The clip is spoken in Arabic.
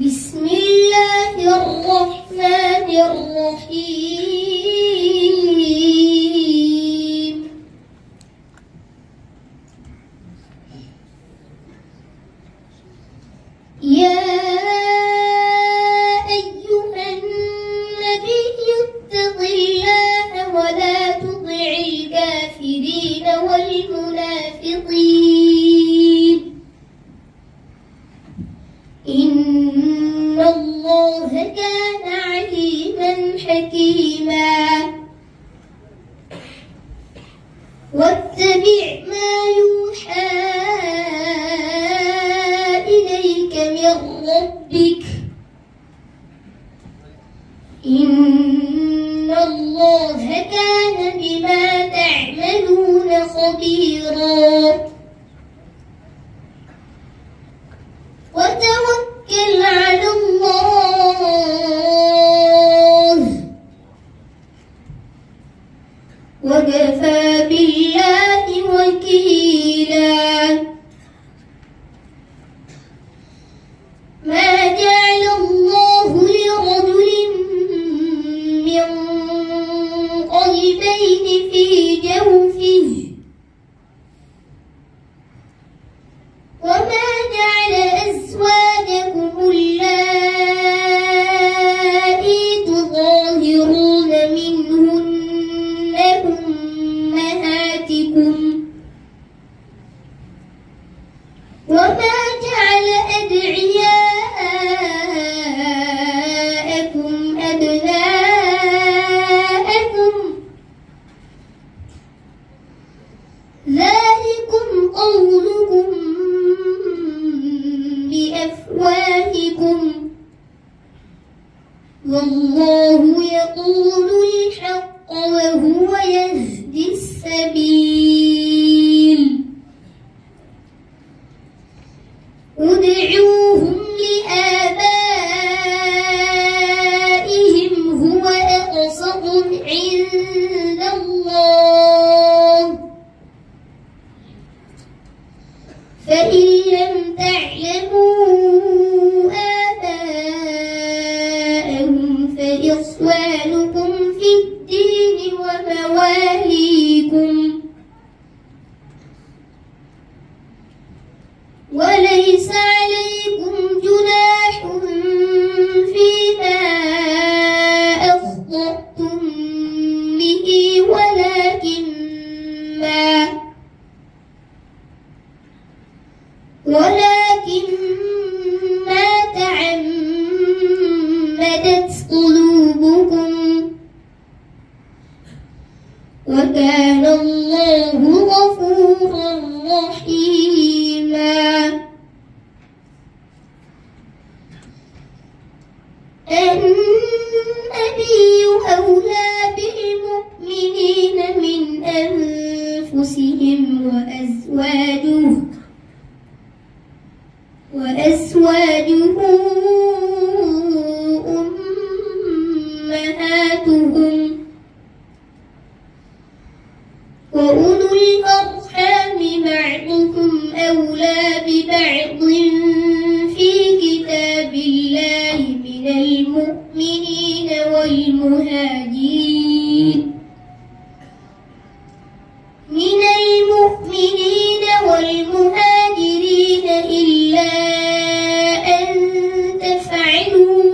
بسم الله الرحمن الرحيم. يا أيها النبي اتق الله ولا تطع الكافرين والمنافقين إن الله كان عليما حكيما. واتبع ما يوحى إليك من ربك إن الله كان بما تعملون خبيرا. وتوكل على الله وكفى بالله وكيلا. ما جعل الله لرجل من قلبين في جوفه وما جعل أزواجكم اللائي تظاهرون منهن أمهاتكم وما جعل أدعياءكم أبناءكم ذلكم قولكم بأفواهكم والله يقول الحق وهو يهدي السبيل. ادعوهم لآبائهم هو أقسط عند الله فإن لم تعلموا آباءهم فإخوانكم في الدين ومواليكم وليس عليكم جناح فيما أخطأتم به ولكن ما تعمدت قلوبكم وكان الله غفورا رحيما. النبي أولى بالمؤمنين من أنفسهم وأزواجه أمهاتهم وأولو الأرحام بعضهم أولى ببعض في كتاب الله من المؤمنين والمهاجرين إلا أن تفعلوا